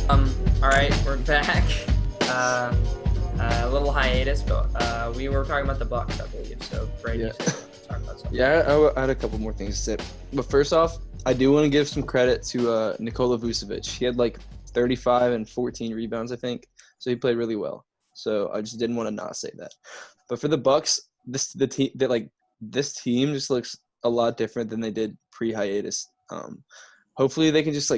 All right, we're back. Uh, a little hiatus, but we were talking about the Bucks, I believe. So, Brady, Yeah. talk about something. Yeah, I had a couple more things to say. But first off, I do want to give some credit to Nikola Vucevic. He had like 35 and 14 rebounds, I think. So he played really well. So I just didn't want to not say that. But for the Bucks, this team just looks a lot different than they did pre-hiatus. Hopefully they can just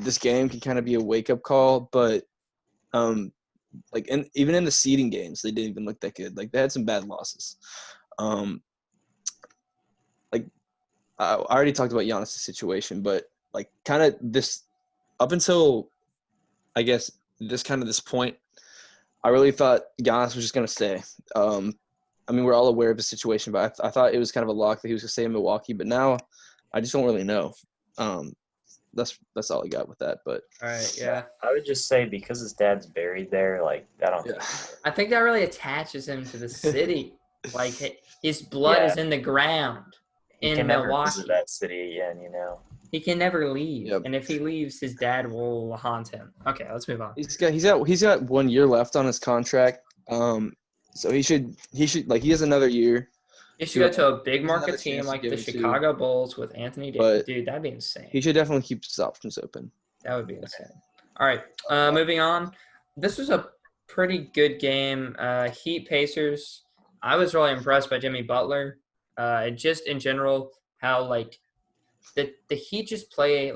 this game can kind of be a wake-up call, but even in the seeding games, they didn't even look that good. Like they had some bad losses. Like I already talked about Giannis' situation, but like kind of this up until I guess this point, I really thought Giannis was just gonna stay. I mean, we're all aware of his situation, but I thought it was kind of a lock that he was gonna stay in Milwaukee. But now, I just don't really know. That's all I got with that. But All right, yeah. I would just say because his dad's buried there, like I don't yeah, I think that really attaches him to the city. Like his blood is in the ground he in can never Milwaukee. visit that city again, you know. He can never leave, Yep. and if he leaves, his dad will haunt him. Okay, let's move on. he's got 1 year left on his contract. So he has another year. He should go to a big There's market another team chance to like give the him two. Chicago Bulls with Anthony Davis. But Dude, that'd be insane. he should definitely keep his options open. That would be insane. All right, moving on. This was a pretty good game. Heat Pacers. I was really impressed by Jimmy Butler. Just in general, how the Heat just play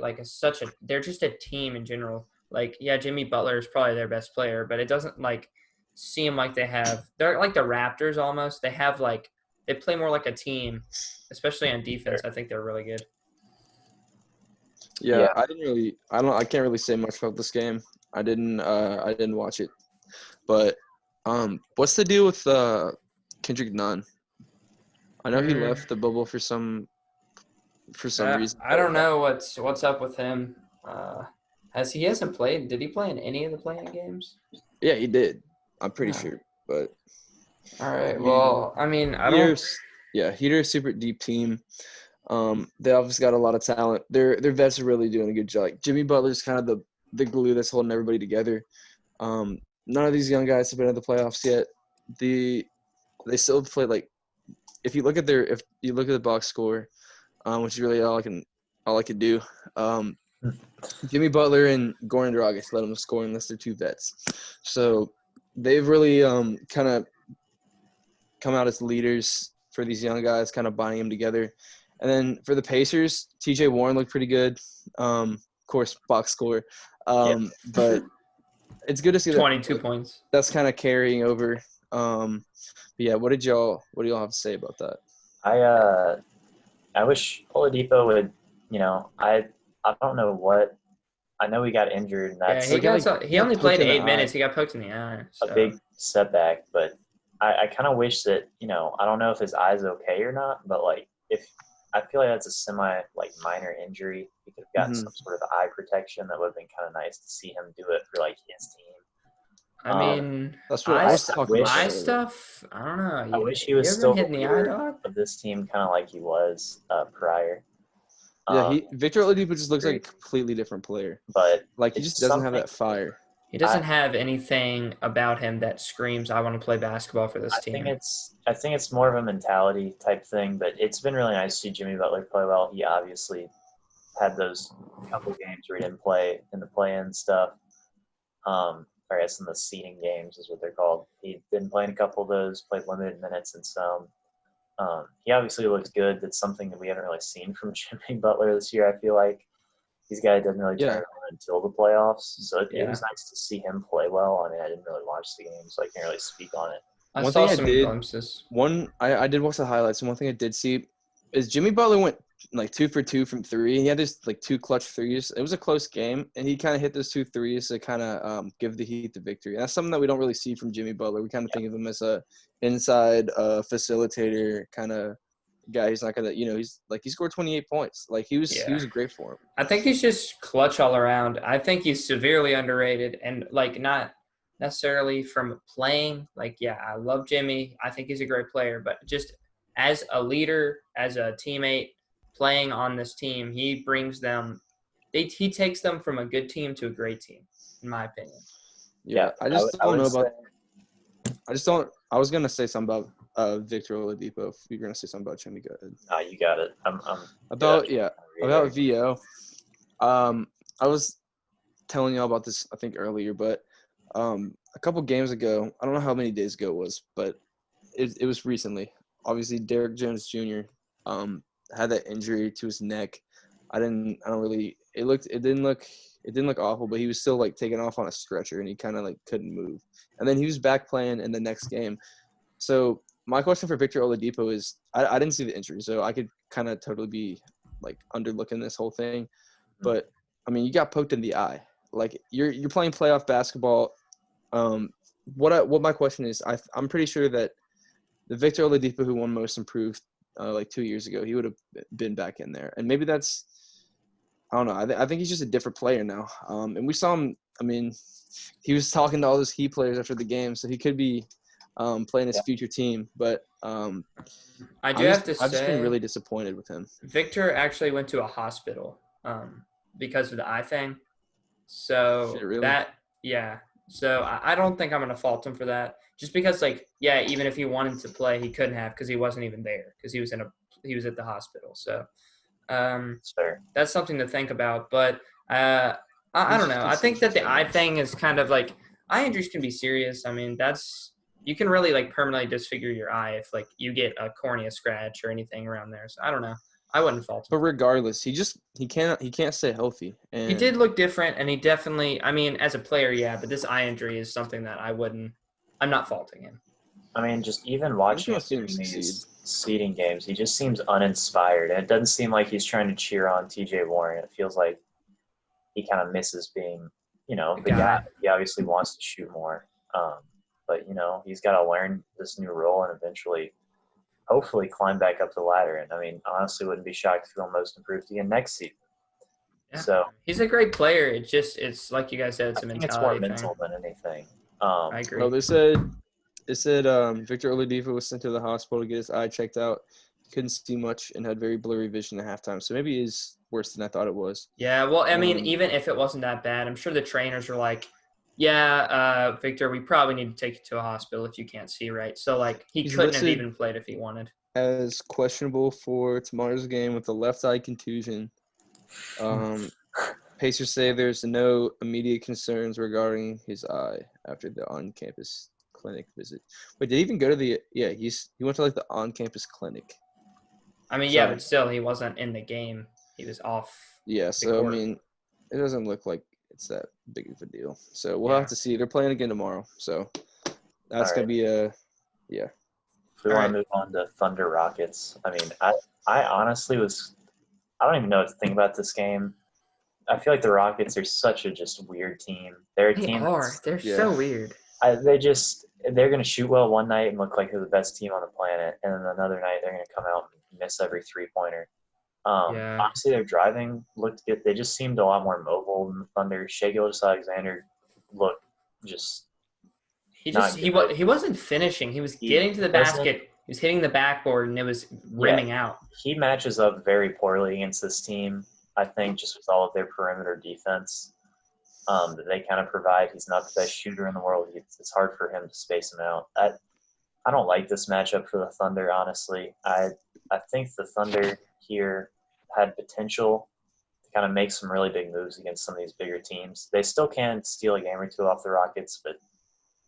they're just a team in general. Like, yeah, Jimmy Butler is probably their best player, but it doesn't seem like they're like the Raptors almost. They play more like a team, especially on defense. I think they're really good. Yeah, I can't really say much about this game. I didn't watch it. But what's the deal with Kendrick Nunn? I know he left the bubble for some reason. I don't know what's up with him. He hasn't played? Did he play in any of the play-in games? Yeah, he did. I'm pretty sure. But all right. Well, I mean, Heater, super deep team. They obviously got a lot of talent. Their vets are really doing a good job. Like, Jimmy Butler's kind of the glue that's holding everybody together. None of these young guys have been in the playoffs yet. They still play if you look at the box score, which is really all I can do. Jimmy Butler and Goran Dragic let them score unless they're two vets. So they've really kind of come out as leaders for these young guys, kind of binding them together. And then for the Pacers, T.J. Warren looked pretty good. Of course, box score. But it's good to see 22 points. That's kind of carrying over. But yeah, what do y'all have to say about that? I wish Oladipo would, I don't know what. I know he got injured, and that's he only played 8 minutes. He got poked in the eye. So. A big setback, but I kind of wish that, I don't know if his eye's okay or not, but if I feel like that's a semi minor injury, he could have gotten some sort of eye protection. That would have been kind of nice to see him do it for his team. I mean, that's what I was talking about. Eye stuff. I don't know. I wish he was still hitting the eye, dog. Of this team, kind of like he was prior. Yeah, Victor Oladipo just looks like a completely different player. But he just doesn't have that fire. He doesn't have anything about him that screams, "I want to play basketball for this team." I think it's more of a mentality type thing. But it's been really nice to see Jimmy Butler play well. He obviously had those couple games where he didn't play in the play-in stuff. Or I guess in the seeding games is what they're called. He didn't play in a couple of those. Played limited minutes in some. He obviously looks good. That's something that we haven't really seen from Jimmy Butler this year. I feel like he's a guy that doesn't really turn it on until the playoffs. So it was nice to see him play well. I mean, I didn't really watch the game, so I can't really speak on it. I saw some glimpses. I did watch the highlights, and one thing I did see is Jimmy Butler went 2 for 2 from three. He had this 2 clutch threes. It was a close game, and he kind of hit those 2 threes to kind of give the Heat the victory. And that's something that we don't really see from Jimmy Butler. We kind of think of him as a inside facilitator kind of guy. He's not gonna, he scored 28 points. He was great for him. I think he's just clutch all around. I think he's severely underrated, and not necessarily from playing. I love Jimmy. I think he's a great player, but just as a leader, as a teammate, playing on this team, he brings them. He takes them from a good team to a great team. in my opinion. Yeah, I just I don't would know say, about. I just don't. I was gonna say something about Victor Oladipo. If you're gonna say something about Jimmy, go ahead. no, you got it. I'm About good. about VO. I was telling y'all about this I think earlier, but a couple games ago, I don't know how many days ago it was, but it was recently. Obviously, Derrick Jones Jr. Had that injury to his neck. I don't really. It didn't look awful, but he was still like taken off on a stretcher and he kind of like couldn't move. And then he was back playing in the next game. So my question for Victor Oladipo is, I didn't see the injury, so I could kind of totally be like underlooking this whole thing. But I mean, you got poked in the eye. Like you're playing playoff basketball. What my question is, I'm pretty sure that the Victor Oladipo who won Most Improved like 2 years ago, he would have been back in there. And maybe that's, I don't know. I think he's just a different player now. And we saw him. I mean, he was talking to all those Heat players after the game, so he could be playing his future team. But I do have to I've just been say, really disappointed with him. Victor actually went to a hospital because of the eye thing. So Shit, really? yeah. So I don't think I'm going to fault him for that. Just because, like, yeah, even if he wanted to play, he couldn't have because he wasn't even there because he was at the hospital. So Sure. that's something to think about. But I He's don't just know. been I think that such a the eye dumbass. thing is kind of like eye injuries can be serious. I mean, you can really like permanently disfigure your eye if like you get a cornea scratch or anything around there. So I don't know. I wouldn't fault him. But regardless, he can't stay healthy. He And did look different, and he definitely. I mean, as a player, yeah. But this eye injury is something that I'm not faulting him. I mean, just even I just watching want him to see him during succeed. these seeding games, he just seems uninspired, and it doesn't seem like he's trying to cheer on T.J. Warren. It feels like he kind of misses being, the guy. He obviously wants to shoot more, but he's got to learn this new role and eventually, hopefully, climb back up the ladder. And I mean, honestly, wouldn't be shocked if he'll Most Improved again next season. Yeah. So He's a great player. It's like you guys said, it's I a think it's more mentality mental thing. than anything. I agree. Well, they said Victor Oladipo was sent to the hospital to get his eye checked out. He couldn't see much and had very blurry vision at halftime. So maybe it is worse than I thought it was. Yeah, well, I mean, Um, even if it wasn't that bad, I'm sure the trainers are like, yeah, Victor, we probably need to take you to a hospital if you can't see right. So, like, he He's couldn't have listed even played if he wanted. as questionable for tomorrow's game with a left eye contusion. Pacers say there's no immediate concerns regarding his eye after the on-campus clinic visit. Wait, did he even go to the? Yeah, he went to like the on-campus clinic. I mean, yeah, So but still, he wasn't in the game. He was off. yeah, the so I court. mean, it doesn't look like it's that big of a deal. So we'll Yeah. have to see. They're playing again tomorrow, so that's All gonna right. be a If we All want right. to move on to Thunder Rockets, I mean, I honestly I don't even know what to think about this game. I feel like the Rockets are such a just weird team. They're a They team are. They're Yeah. so weird. they're going to shoot well one night and look like they're the best team on the planet, and then another night they're going to come out and miss every 3-pointer. Yeah. Honestly, their driving looked good. They just seemed a lot more mobile than the Thunder. Shai Gilgeous-Alexander looked just He not just good. he wasn't finishing. He was He getting to the doesn't. basket. He was hitting the backboard, and it was Yeah, rimming out. he matches up very poorly against this team. I think just with all of their perimeter defense that they kind of provide. He's not the best shooter in the world. It's hard for him to space him out. I don't like this matchup for the Thunder, honestly. I think the Thunder here had potential to kind of make some really big moves against some of these bigger teams. They still can steal a game or two off the Rockets, but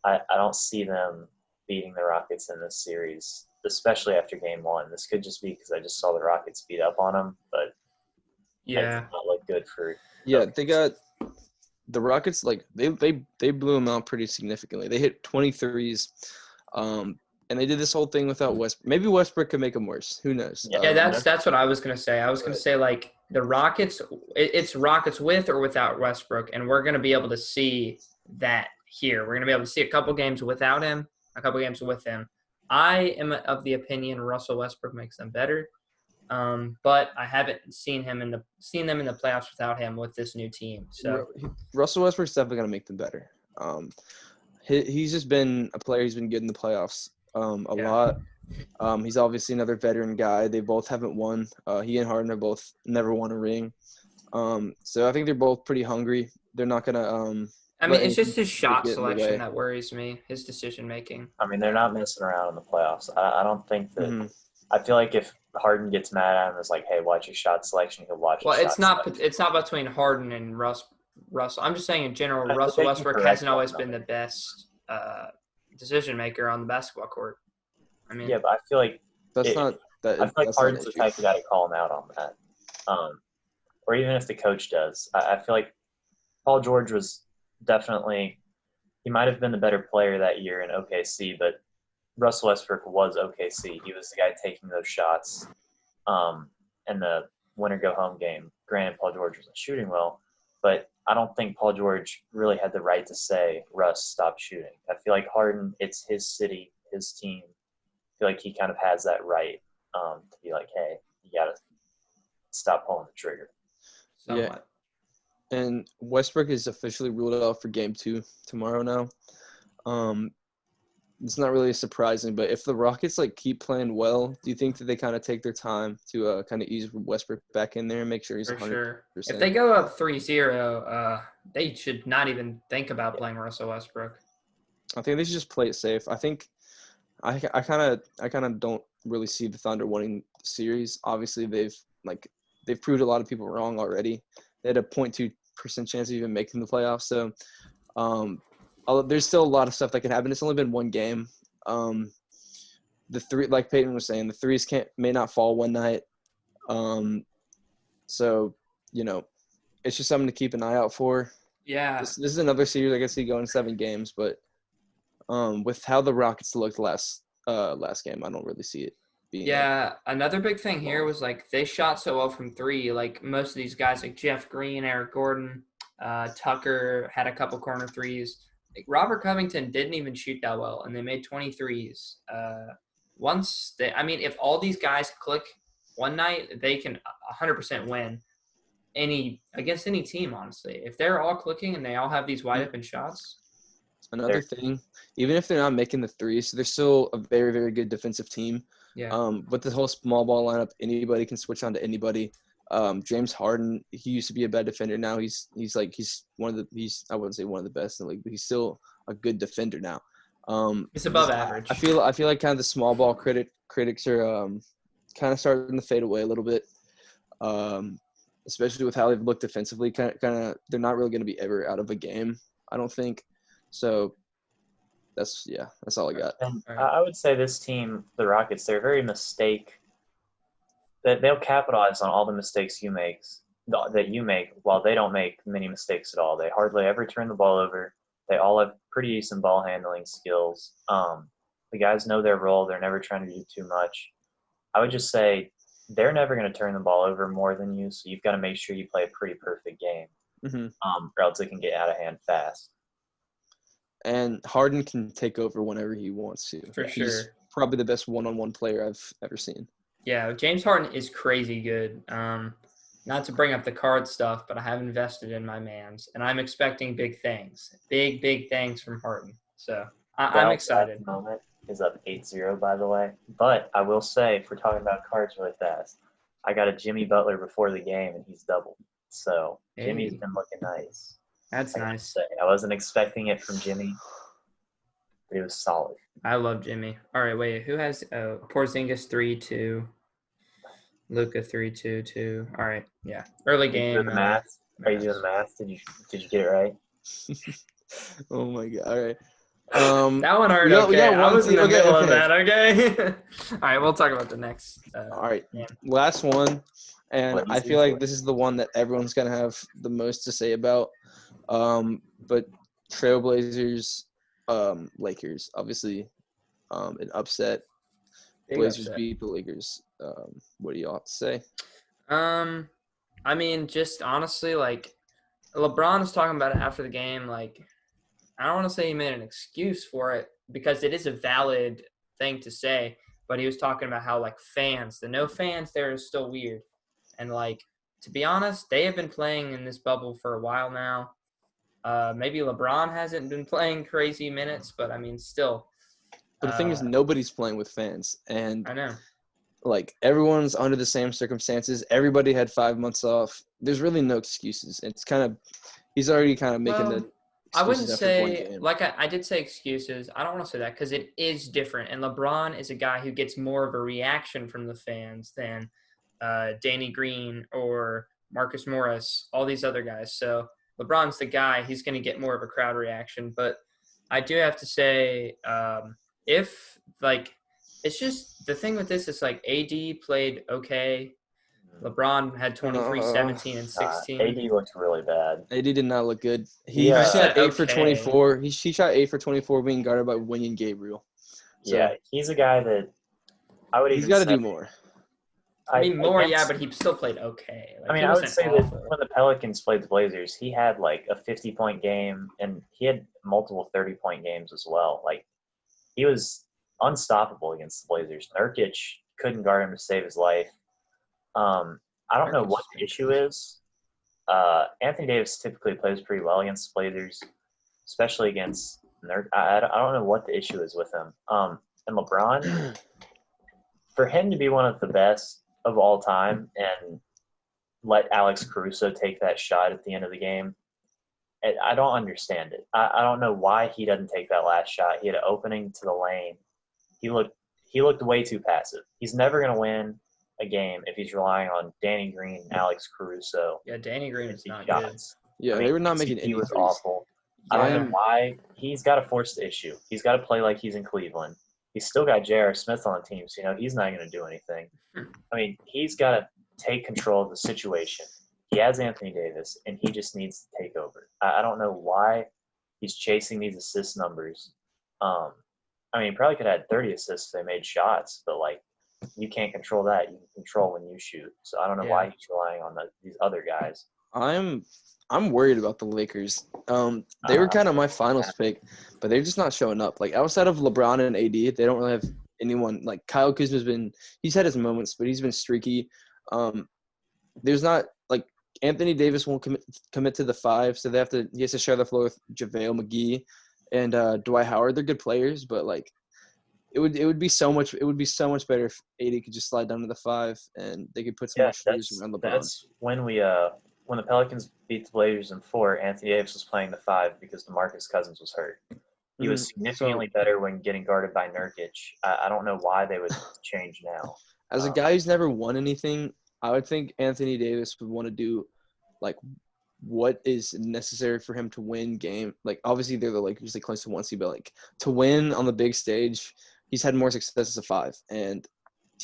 I don't see them beating the Rockets in this series, especially after game one. This could just be because I just saw the Rockets beat up on them, but it did Yeah. not look good for yeah. They got the Rockets like they blew them out pretty significantly. They hit 23s, and they did this whole thing without Westbrook. Maybe Westbrook could make them worse. Who knows? Yeah, that's what I was gonna say. I was gonna say like the Rockets. It's Rockets with or without Westbrook, and we're gonna be able to see that here. We're gonna be able to see a couple games without him, a couple games with him. I am of the opinion Russell Westbrook makes them better, but I haven't seen them in the playoffs without him with this new team. So Russell Westbrook's definitely gonna make them better. He's just been a player. He's been good in the playoffs a lot. He's obviously another veteran guy. They both haven't won. He and Harden have both never won a ring. So I think they're both pretty hungry. They're not gonna I mean, let it's just anything his shot get in the selection way. that worries me. His decision making. I mean, they're not messing around in the playoffs. I don't think that. Hmm. I feel like if Harden gets mad at him, it's like, hey, watch your shot selection. He'll watch his Well, shot selection. it's not between Harden and Russell. I'm just saying in general, But Russell they can Westbrook correct hasn't one always been the another. best decision maker on the basketball court. I mean, Yeah, but I feel like That's it, not I that. feel like That's not an Harden's the issue. type of guy to call him out on that. Or even if the coach does. I feel like Paul George was definitely he might have been the better player that year in OKC, but Russell Westbrook was OKC. He was the guy taking those shots in the winner go home game. Granted, Paul George wasn't shooting well, but I don't think Paul George really had the right to say, Russ, stop shooting. I feel like Harden, it's his city, his team. I feel like he kind of has that right to be like, hey, you got to stop pulling the trigger. somewhat. And Westbrook is officially ruled out for Game 2 tomorrow now. It's not really surprising, but if the Rockets keep playing well, do you think that they kind of take their time to kind of ease Westbrook back in there and make sure he's For 100%? sure. If they go up 3-0, they should not even think about playing Russell Westbrook. I think they should just play it safe. I think I kind of don't really see the Thunder winning the series. Obviously, they've proved a lot of people wrong already. They had a 0.2% chance of even making the playoffs. So there's still a lot of stuff that can happen. It's only been one game. The three, like Peyton was saying, the threes may not fall one night. So it's just something to keep an eye out for. Yeah. This is another series I can see going 7 games, but with how the Rockets looked last game, I don't really see it being. Yeah, another big thing here was they shot so well from 3. Like most of these guys, like Jeff Green, Eric Gordon, Tucker had a couple corner threes. Robert Covington didn't even shoot that well, and they made 23s. If all these guys click one night, they can 100% win against any team. Honestly, if they're all clicking and they all have these wide open shots. Another thing, even if they're not making the threes, they're still a very, very good defensive team. Yeah. With the whole small ball lineup, anybody can switch on to anybody. James Harden, he used to be a bad defender. Now he's one of the I wouldn't say one of the best in the league, but he's still a good defender now. It's above average. I feel like kind of the small ball critics are kind of starting to fade away a little bit. Especially with how they've looked defensively, kind of they're not really going to be ever out of a game, I don't think. So that's all I got. And I would say this team, the Rockets, they're very that they'll capitalize on all the mistakes that you make while they don't make many mistakes at all. They hardly ever turn the ball over. They all have pretty decent ball handling skills. The guys know their role. They're never trying to do too much. I would just say they're never going to turn the ball over more than you, so you've got to make sure you play a pretty perfect game, or else it can get out of hand fast. And Harden can take over whenever he wants to. For sure. He's probably the best one-on-one player I've ever seen. Yeah, James Harden is crazy good. Not to bring up the card stuff, but I have invested in my mans, and I'm expecting big things. Big things from Harden. So I'm excited. At the moment is up 8-0, by the way. But I will say, if we're talking about cards really fast, I got a Jimmy Butler before the game, and he's doubled. So Jimmy's been looking nice. That's nice. I wasn't expecting it from Jimmy, but it was solid. I love Jimmy. All right, wait. Who has Porzingis 3-2, Luka 3-2-2. All right, yeah. Early game. Doing the math? Are you doing the math? Did you get it right? Oh my god! All right. That one hurt. I was in the middle of that. Okay. All right, we'll talk about the next. All right, game. last one, and I feel like this is the one that everyone's gonna have the most to say about. But Trailblazers, Lakers, obviously, an upset. Blazers beat the Lakers. What do y'all have to say? I mean, just honestly, LeBron was talking about it after the game. I don't want to say he made an excuse for it because it is a valid thing to say, but he was talking about how the no fans there is still weird. And to be honest, they have been playing in this bubble for a while now. Maybe LeBron hasn't been playing crazy minutes, but I mean, still. But the thing is, nobody's playing with fans, and I know. Everyone's under the same circumstances. Everybody had 5 months off. There's really no excuses. It's he's already kind of making I wouldn't excuses after one say, game. like I did say excuses. I don't want to say that because it is different. And LeBron is a guy who gets more of a reaction from the fans than Danny Green or Marcus Morris, all these other guys. So LeBron's the guy. He's going to get more of a crowd reaction. But I do have to say, if, like, it's just the thing with this is, like, AD played okay. LeBron had 23, No, 17, and 16. AD looked really bad. AD did not look good. He Yeah. I shot said 8 for okay. 24. He shot 8 for 24 being guarded by Winion Gabriel. So Yeah, he's a guy that I would he's even got to say. do more. I mean, more, yeah, against- but he still played okay. Like, I mean, he I would wasn't say awful. that when the Pelicans played the Blazers, he had like a 50-point game, and he had multiple 30-point games as well. Like, he was unstoppable against the Blazers. Nurkic couldn't guard him to save his life. I don't know what the issue is. Anthony Davis typically plays pretty well against the Blazers, especially against Nurkic. I don't know what the issue is with him. And LeBron, for him to be one of the best of all time and let Alex Caruso take that shot at the end of the game, I don't understand it. I don't know why he doesn't take that last shot. He had an opening to the lane. He looked way too passive. He's never going to win a game if he's relying on Danny Green, Alex Caruso. Yeah, Danny Green is not shots. Yeah, I mean, they were not making he any was threes. awful. I don't know Yeah. why. He's got to force the issue. He's got to play like he's in Cleveland. He's still got J.R. Smith on the team, so he's not going to do anything. I mean, he's got to take control of the situation. He has Anthony Davis, and he just needs to take over. I don't know why he's chasing these assist numbers. I mean, he probably could have had 30 assists if they made shots, but, like, you can't control that. You can control when you shoot. So I don't know why he's relying on these other guys. I'm worried about the Lakers. They were kind of my finals pick, but they're just not showing up. Like, outside of LeBron and AD, they don't really have anyone. Like, Kyle Kuzma's he's had his moments, but he's been streaky. There's not, like, Anthony Davis won't commit to the 5, so he has to share the floor with JaVale McGee and Dwight Howard. They're good players, but, like, it would be so much better if AD could just slide down to the 5 and they could put some more shooters around LeBron. That's when when the Pelicans beat the Blazers in 4, Anthony Davis was playing the 5 because DeMarcus Cousins was hurt. He was significantly better when getting guarded by Nurkic. I don't know why they would change now. As a guy who's never won anything, I would think Anthony Davis would want to do, like, what is necessary for him to win game. Like, obviously they're the Lakers, they clinch to 1 seed, but, like, to win on the big stage, he's had more success as a 5. And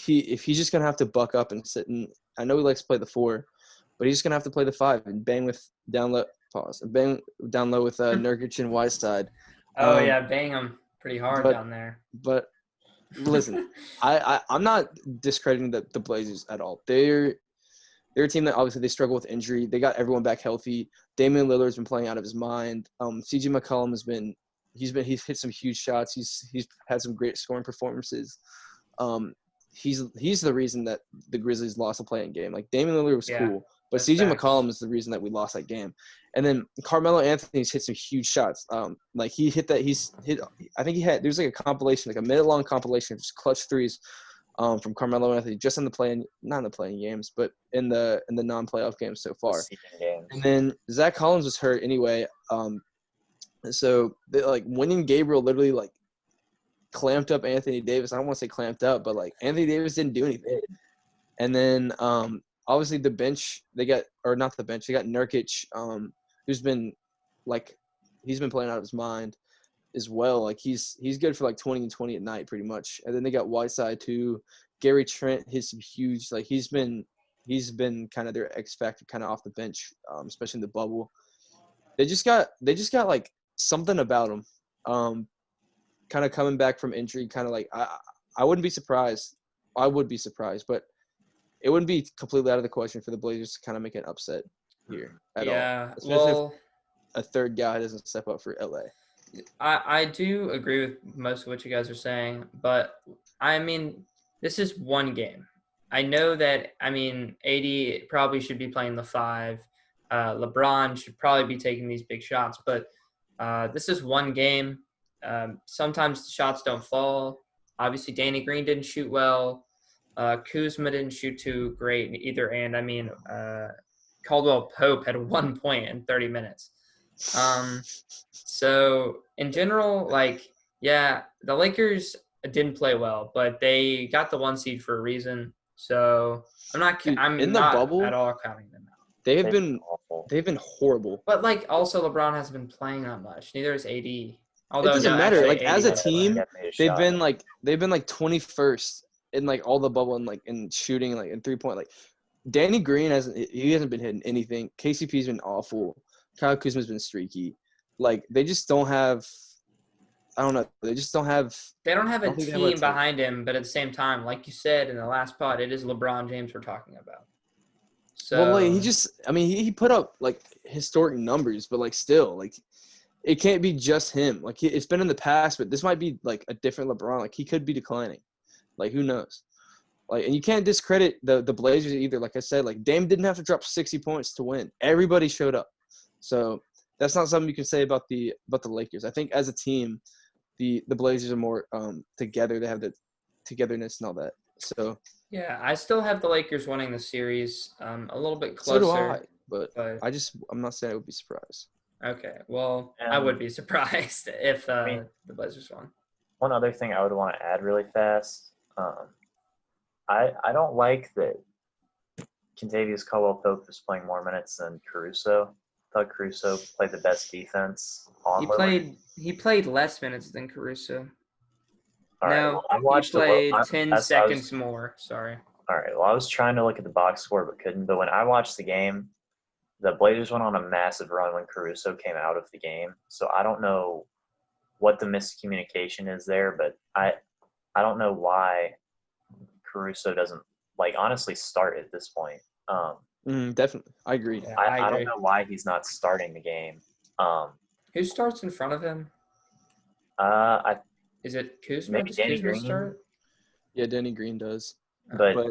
if he's just gonna have to buck up and sit in, I know he likes to play the 4, but he's just gonna have to play the 5 and bang with down low with Nurkic and Whiteside. Bang him pretty hard down there. But listen, I'm not discrediting the Blazers at all. They're a team that obviously they struggle with injury. They got everyone back healthy. Damian Lillard's been playing out of his mind. CJ McCollum he's hit some huge shots. He's had some great scoring performances. He's the reason that the Grizzlies lost a play-in game. Like, Damian Lillard was cool, but CJ McCollum is the reason that we lost that game. And then Carmelo Anthony's hit some huge shots. Like, he hit that. I think there's like a compilation, like a minute-long compilation of just clutch threes from Carmelo Anthony just not in the playing games, but in the non-playoff games so far. And then Zach Collins was hurt anyway. So Winion Gabriel literally, like, clamped up Anthony Davis. I don't want to say clamped up, but, like, Anthony Davis didn't do anything. And then obviously the bench, they got Nurkic, who's been, like, he's been playing out of his mind as well. Like, he's good for like 20 and 20 at night pretty much. And then they got Whiteside too. Gary Trent hit some huge, like, he's been kind of their X factor kind of off the bench, especially in the bubble. They just got like something about them. Kind of coming back from injury, kind of like I wouldn't be surprised. I would be surprised, but it wouldn't be completely out of the question for the Blazers to kind of make an upset here at all. Especially if a third guy doesn't step up for LA. I do agree with most of what you guys are saying, but I mean, this is one game. I know that, I mean, AD probably should be playing the 5. LeBron should probably be taking these big shots, but this is one game. Sometimes the shots don't fall. Obviously, Danny Green didn't shoot well. Kuzma didn't shoot too great either. And, I mean, Caldwell Pope had 1 point in 30 minutes. So in general, like, yeah, the Lakers didn't play well, but they got the 1 seed for a reason. So Dude, in I'm the not at bubble, all counting them out. they have They've been been awful. they've been horrible. But like, also LeBron hasn't been playing that much. Neither is AD. It Although no, doesn't matter. actually Like as AD a has been playing. team, Yeah, made a shot. they've been like 21st in like all the bubble and like in shooting like in 3-point. Like Danny Green hasn't been hitting anything. KCP's been awful. Kyle Kuzma's been streaky. Like they just don't have. I don't know. They just don't have. They don't have I a don't think they have a team behind him, but at the same time, like you said in the last pod, it is LeBron James we're talking about. Well, like So he put up like historic numbers, but like still, like it can't be just him. Like it's been in the past, but this might be like a different LeBron. Like he could be declining. Like who knows? Like, and you can't discredit the Blazers either. Like I said, like Dame didn't have to drop 60 points to win. Everybody showed up. So that's not something you can say about the Lakers. I think as a team, the Blazers are more together. They have the togetherness and all that. So yeah, I still have the Lakers winning the series, a little bit so do I. closer. But But I'm not saying I would be surprised. okay, well, I And would be surprised if I mean, the Blazers won. one other thing I would want to add really fast. I don't like that Kentavious Caldwell-Pope is playing more minutes than Caruso. I thought Caruso played the best defense on Lillard. He played less minutes than Caruso. All right, No, well, I he watched played I 10 was seconds more. Sorry. all right. Well, I was trying to look at the box score but couldn't. But when I watched the game, the Blazers went on a massive run when Caruso came out of the game. So I don't know what the miscommunication is there, but I don't know why Caruso doesn't honestly start at this point. Definitely, I agree. Yeah, I agree. don't know why he's not starting the game. Who starts in front of him? I Is it Kuzma? Maybe Does Danny Kuzma Green? start? Yeah, Danny Green does. but But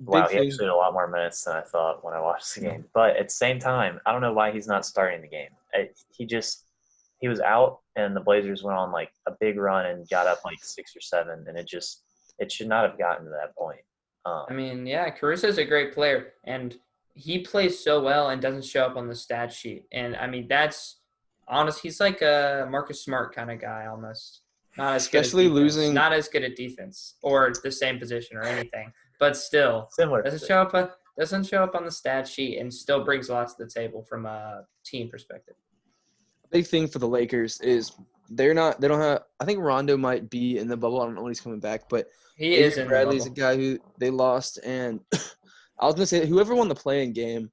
wow, big he thing. actually had a lot more minutes than I thought when I watched the game. But at the same time, I don't know why he's not starting the game. He was out, and the Blazers went on like a big run and got up like 6 or 7, and it should not have gotten to that point. I mean, yeah, Caruso's a great player, and he plays so well and doesn't show up on the stat sheet. And I mean, that's honest. He's like a Marcus Smart kind of guy almost. Not as good as Especially defense. losing- Not as good at defense or the same position or anything, but still Similar. doesn't show up on the stat sheet and still brings lots to the table from a team perspective. Big thing for the Lakers is they don't have. I think Rondo might be in the bubble. I don't know when he's coming back, but He is Avery in Bradley's the a bubble. guy who they lost, and I was gonna say whoever won the play-in game,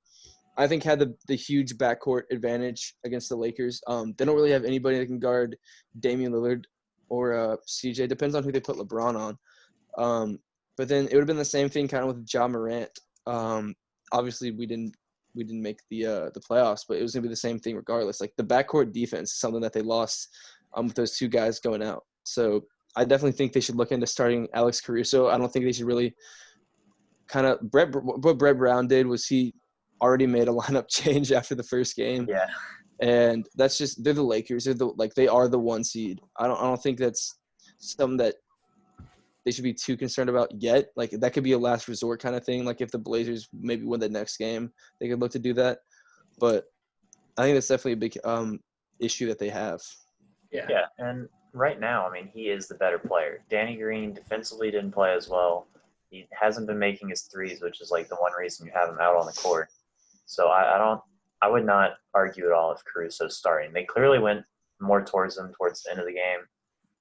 I think had the huge backcourt advantage against the Lakers. They don't really have anybody that can guard Damian Lillard or CJ. Depends on who they put LeBron on. But then it would have been the same thing kind of with Ja Morant. Obviously we didn't make the playoffs, but it was gonna be the same thing regardless. Like the backcourt defense is something that they lost with those two guys going out. So I definitely think they should look into starting Alex Caruso. I don't think they should really kind of what Brett Brown did was he already made a lineup change after the first game. Yeah. And that's just they're the Lakers. They are the 1 seed. I don't think that's something that they should be too concerned about yet. Like that could be a last resort kind of thing. Like if the Blazers maybe win the next game, they could look to do that. But I think that's definitely a big issue that they have. Yeah, and right now, I mean, he is the better player. Danny Green defensively didn't play as well. He hasn't been making his threes, which is like the one reason you have him out on the court. So I would not argue at all if Caruso's starting. They clearly went more towards him towards the end of the game.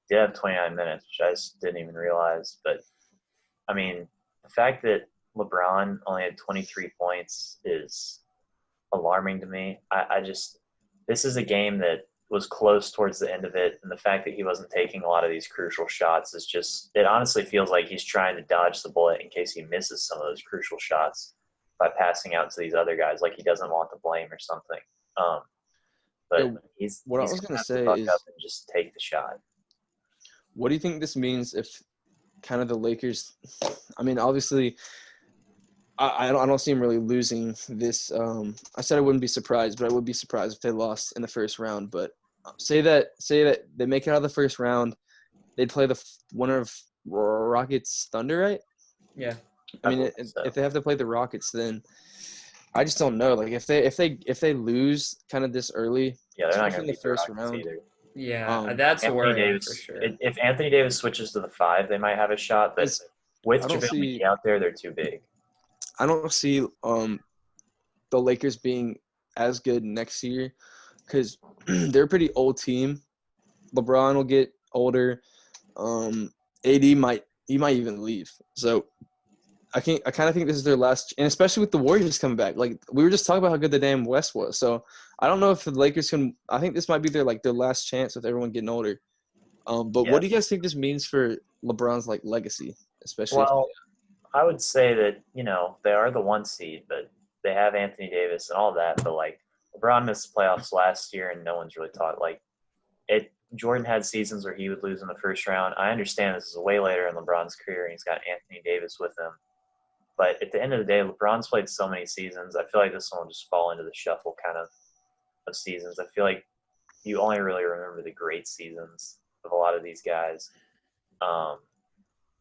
Did have 29 minutes, which I just didn't even realize. But I mean, the fact that LeBron only had 23 points is alarming to me. This is a game that was close towards the end of it, and the fact that he wasn't taking a lot of these crucial shots is just – it honestly feels like he's trying to dodge the bullet in case he misses some of those crucial shots by passing out to these other guys like he doesn't want the blame or something. But Yeah, he's what I was gonna gonna have say buck is- up and just take the shot. What do you think this means if kind of the Lakers – I mean, obviously I don't see them really losing this. I said I wouldn't be surprised, but I would be surprised if they lost in the first round. But say that they make it out of the first round, they'd play the winner of Rockets Thunder, right? Yeah. I mean, believe so. if they have to play the Rockets, then I just don't know. Like if they lose kind of this early, Yeah, they're not especially going in to the beat the first Rockets round. either. Yeah, that's a Anthony worry for Davis. sure. If Anthony Davis switches to the 5, they might have a shot. But It's, with I don't JaVale see McGee out there, they're too big. I don't see the Lakers being as good next year because they're a pretty old team. LeBron will get older. AD might even leave. So I kind of think this is their last, and especially with the Warriors coming back. Like we were just talking about how good the damn West was. So I don't know if the Lakers can. I think this might be their last chance with everyone getting older. But Yeah. what do you guys think this means for LeBron's legacy, especially? Well, I would say that, they are the 1 seed, but they have Anthony Davis and all that. But, LeBron missed the playoffs last year, and no one's really taught. Jordan had seasons where he would lose in the first round. I understand this is way later in LeBron's career, and he's got Anthony Davis with him. But at the end of the day, LeBron's played so many seasons. I feel like this one will just fall into the shuffle kind of seasons. I feel like you only really remember the great seasons of a lot of these guys.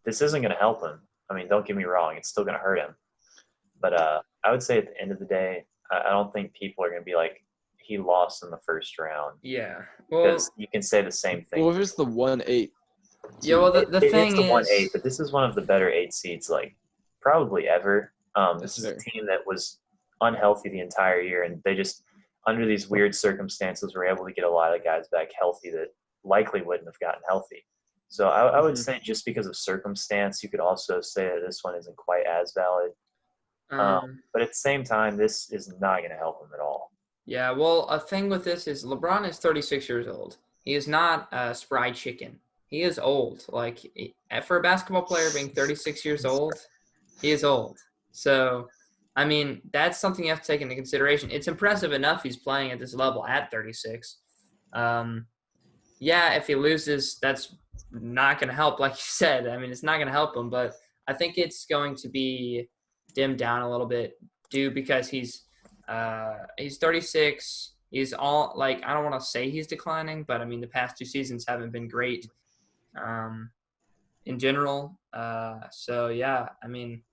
This isn't going to help him. I mean, don't get me wrong. It's still going to hurt him. But I would say at the end of the day, I don't think people are going to be like, he lost in the first round. Yeah. Well, Because you can say the same thing. Well, if it's the 1-8. yeah. Well, the thing it's the is, 1-8, but this is one of the better 8 seeds, probably ever. This is a fair. team that was unhealthy the entire year, and they just, under these weird circumstances, were able to get a lot of guys back healthy that likely wouldn't have gotten healthy. So I would say just because of circumstance, you could also say that this one isn't quite as valid. But at the same time, this is not going to help him at all. yeah. Well, a thing with this is LeBron is 36 years old. He is not a spry chicken. He is old. For a basketball player being 36 years old, he is old. So, I mean, that's something you have to take into consideration. It's impressive enough he's playing at this level at 36. Yeah, if he loses, that's not going to help, like you said. I mean, it's not going to help him, but I think it's going to be dimmed down a little bit because he's 36. He's all I don't want to say he's declining, but I mean the past 2 seasons haven't been great in general. So yeah, I mean,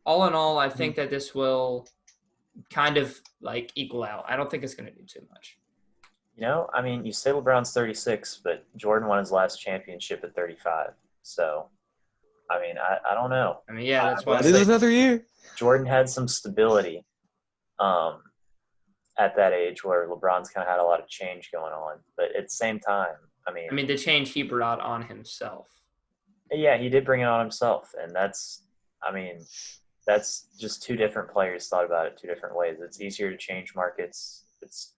all in all, I think that this will kind of equal out. I don't think it's going to do too much. I mean, you say LeBron's 36, but Jordan won his last championship at 35. So, I mean, I don't know. I mean, yeah, that's why. It is another year. Jordan had some stability at that age where LeBron's kind of had a lot of change going on. But at the same time, I mean, the change he brought on himself. Yeah, he did bring it on himself. And that's just 2 different players thought about it 2 different ways. It's easier to change markets. It's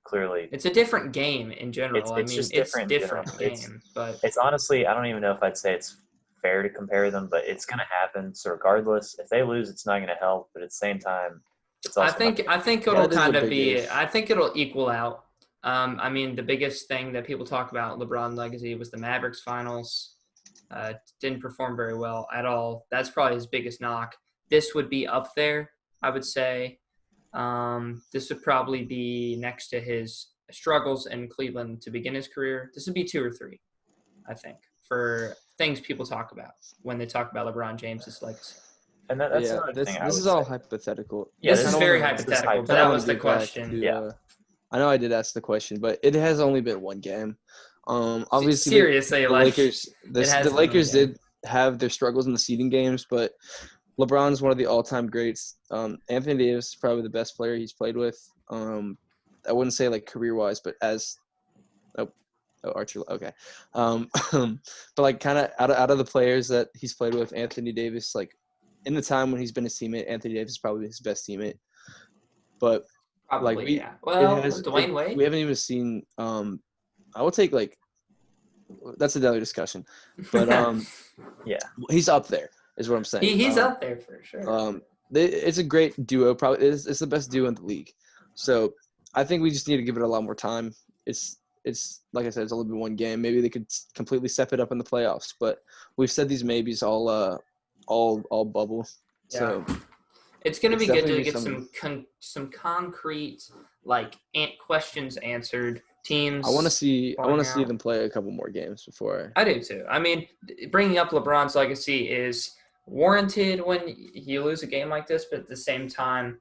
a different game in general. It's just different game. But it's honestly, I don't even know if I'd say it's fair to compare them, but it's going to happen. So regardless, if they lose, it's not going to help. But at the same time, it's also I think it'll kind of be. if. I think it'll equal out. I mean, the biggest thing that people talk about LeBron legacy was the Mavericks finals. Didn't perform very well at all. That's probably his biggest knock. This would be up there, I would say. This would probably be next to his struggles in Cleveland to begin his career. This would be 2 or 3, I think, for things people talk about when they talk about LeBron James's legacy. And that's another thing. This is all hypothetical. Yeah, this is very hypothetical, but that was the question. I know I did ask the question, but it has only been 1 game. Obviously, seriously, the Lakers. The Lakers did have their struggles in the seeding games, but LeBron's one of the all-time greats. Anthony Davis is probably the best player he's played with. I wouldn't say career-wise, but as Archer. Okay, but kind of out of the players that he's played with, Anthony Davis, in the time when he's been his teammate, Anthony Davis is probably his best teammate. But probably, yeah. Well, Dwayne Wade. We haven't even seen. I would take that's another discussion, but yeah, he's up there. Is what I'm saying. He's up there for sure. It's a great duo. Probably it's the best duo in the league. So I think we just need to give it a lot more time. It's like I said, it's only been 1 game. Maybe they could completely step it up in the playoffs. But we've said these maybes all bubble. Yeah. So it's going to be good to get some concrete questions answered. Teams. I want to see them play a couple more games before. I do too. I mean, bringing up LeBron's legacy is warranted when you lose a game like this, but at the same time,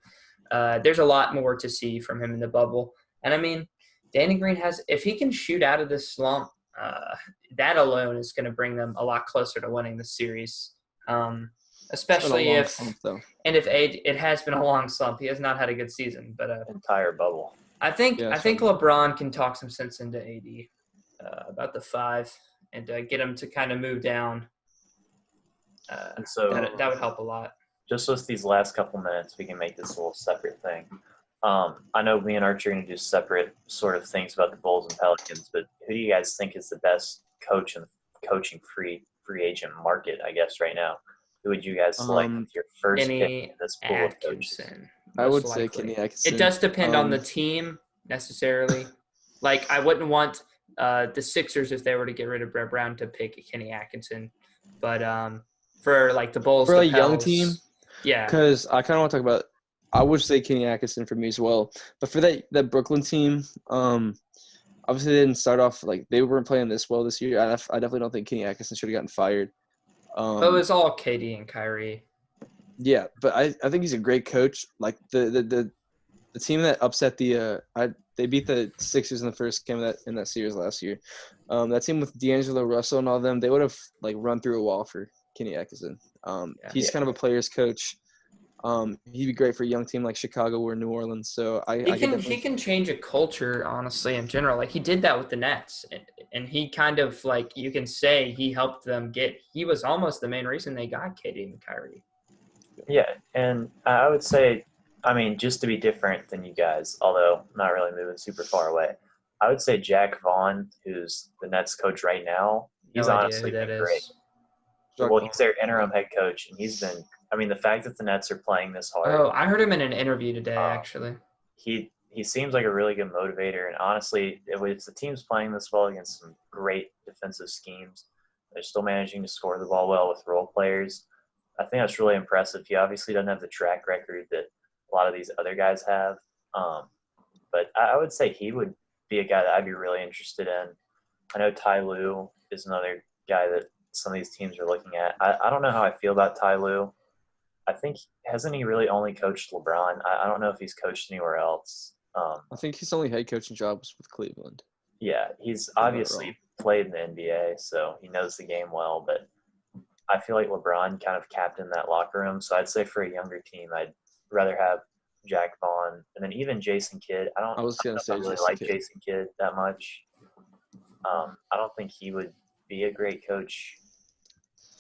there's a lot more to see from him in the bubble. And I mean, Danny Green if he can shoot out of this slump, that alone is going to bring them a lot closer to winning the series. It's been a Especially long slump, though. it has been a long slump. He has not had a good season, but Entire bubble. I think Yeah, LeBron can talk some sense into AD about the 5 and get him to kind of move down. And so that would help a lot. Just with these last couple minutes, we can make this a little separate thing. I know me and Archie are going to do separate sort of things about the Bulls and Pelicans, but who do you guys think is the best coach in the coaching free agent market, I guess, right now? Who would you guys select with your first pick in this pool of coaches? I would say Kenny Atkinson. It does depend on the team necessarily. Like, I wouldn't want the Sixers, if they were to get rid of Brett Brown, to pick Kenny Atkinson. But for, like, the Bulls, for the a young Pels, team, yeah. Because I kind of want to talk about – I would say Kenny Atkinson for me as well. But for that Brooklyn team, obviously they didn't start off – like, they weren't playing this well this year. I definitely don't think Kenny Atkinson should have gotten fired. But it was all KD and Kyrie. Yeah, but I think he's a great coach. Like, the team that upset they beat the Sixers in the first game in that series last year. That team with D'Angelo Russell and all them, they would have, like, run through a wall for Kenny Atkinson. He's kind of a player's coach. He'd be great for a young team like Chicago or New Orleans. So he can change a culture, honestly, in general. Like, he did that with the Nets, and he kind of, like, you can say he helped them he was almost the main reason they got KD and Kyrie. Yeah, and I would say, I mean, just to be different than you guys, although not really moving super far away, I would say Jack Vaughn, who's the Nets coach right now, he's honestly been great. Well, he's their interim head coach, and he's been – I mean, the fact that the Nets are playing this hard. Oh, I heard him in an interview today, actually. He seems like a really good motivator, and honestly, if the team's playing this well against some great defensive schemes, they're still managing to score the ball well with role players. I think that's really impressive. He obviously doesn't have the track record that a lot of these other guys have, but I would say he would be a guy that I'd be really interested in. I know Ty Lue is another guy that some of these teams are looking at. I don't know how I feel about Ty Lue. I think hasn't he really only coached LeBron? I don't know if he's coached anywhere else. I think his only head coaching job was with Cleveland. Yeah, he's obviously played in the NBA, so he knows the game well. But I feel like LeBron kind of captained that locker room. So I'd say for a younger team, I'd rather have Jack Vaughn and then even Jason Kidd. I really like Jason Kidd that much. I don't think he would be a great coach.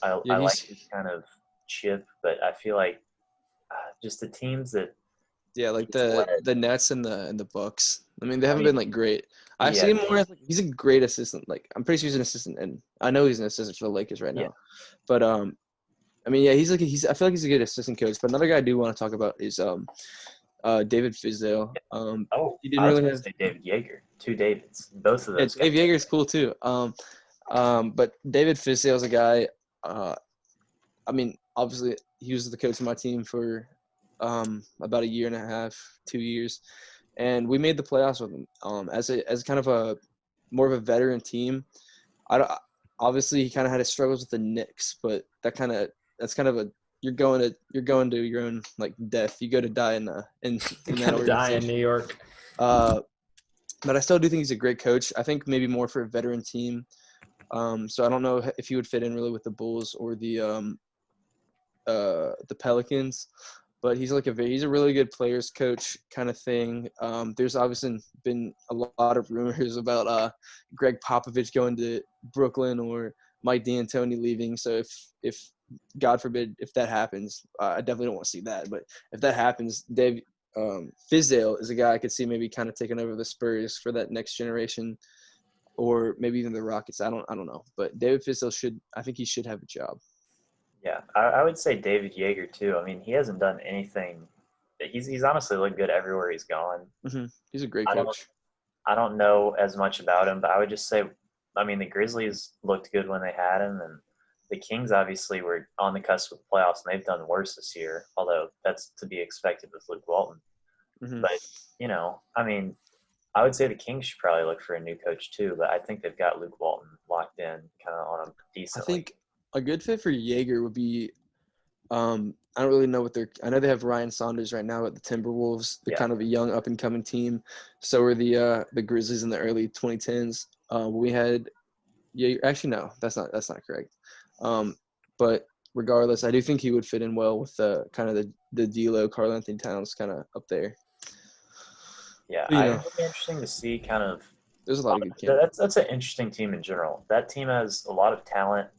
I like his kind of chip, but I feel like just the teams that like the Nets and the Bucks. I mean, they haven't been like great. I've seen him more as, like, he's a great assistant. Like, I'm pretty sure he's an assistant, and I know he's an assistant for the Lakers right now. But I mean, yeah, I feel like he's a good assistant coach. But another guy I do want to talk about is David Fizdale. He didn't really have David Yeager. Two Davids, both of those. Yeah, Dave Yeager's cool too. But David Fizdale is a guy. I mean, obviously, he was the coach of my team for about a year and a half, 2 years, and we made the playoffs with him. As kind of a more of a veteran team. Obviously, he kind of had his struggles with the Knicks, but that's kind of a you're going to your own, like, death. You go to die in that organization. Die in New York. But I still do think he's a great coach. I think maybe more for a veteran team. So I don't know if he would fit in really with the Bulls or the Pelicans, but he's a really good players coach kind of thing. There's obviously been a lot of rumors about Greg Popovich going to Brooklyn or Mike D'Antoni leaving. So if God forbid if that happens, I definitely don't want to see that. But if that happens, Dave Fizdale is a guy I could see maybe kind of taking over the Spurs for that next generation, or maybe even the Rockets. I don't know. But David Fizdale I think he should have a job. Yeah, I would say David Yeager too. I mean, he hasn't done anything. He's honestly looked good everywhere he's gone. Mm-hmm. He's a great coach. I don't know as much about him, but I would just say, I mean, the Grizzlies looked good when they had him, and the Kings obviously were on the cusp of the playoffs, and they've done worse this year, although that's to be expected with Luke Walton. Mm-hmm. But, I mean, I would say the Kings should probably look for a new coach too, but I think they've got Luke Walton locked in kind of on a decent. I think a good fit for Yeager would be I don't really know what I know they have Ryan Saunders right now at the Timberwolves. They're kind of a young up and coming team. So were the Grizzlies in the early 2010s. We had actually no, that's not correct. But regardless, I do think he would fit in well with kind of the D'Lo, Karl Anthony Towns kind of up there. Yeah, it'll be interesting to see kind of. There's a lot of good candidates. That's an interesting team in general. That team has a lot of talent.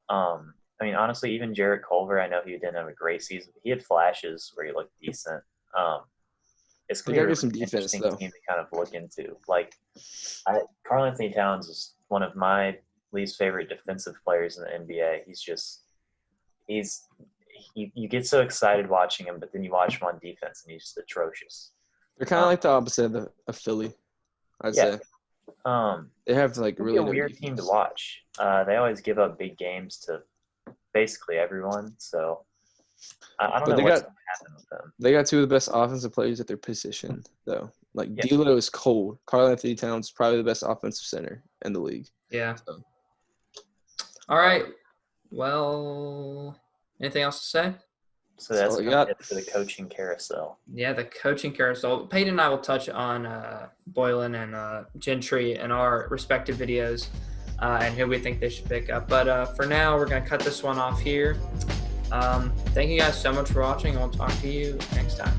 I mean, honestly, even Jarrett Culver, I know he didn't have a great season. He had flashes where he looked decent. It's going to be a really some defense, interesting though. team to kind of look into. Like, Karl Anthony Towns is one of my least favorite defensive players in the NBA. You get so excited watching him, but then you watch him on defense, and he's just atrocious. They're kind of like the opposite of Philly, I'd say. They have like really a weird team to watch. They always give up big games to basically everyone, so I don't know what's going to happen with them. They got two of the best offensive players at their position, though. Like D'Lo is cold. Karl Anthony Towns is probably the best offensive center in the league. Yeah. So. All right. Well, anything else to say? So that's it for the coaching carousel. Yeah, the coaching carousel. Peyton and I will touch on Boylan and Gentry in our respective videos and who we think they should pick up. But for now, we're going to cut this one off here. Thank you guys so much for watching, and we'll talk to you next time.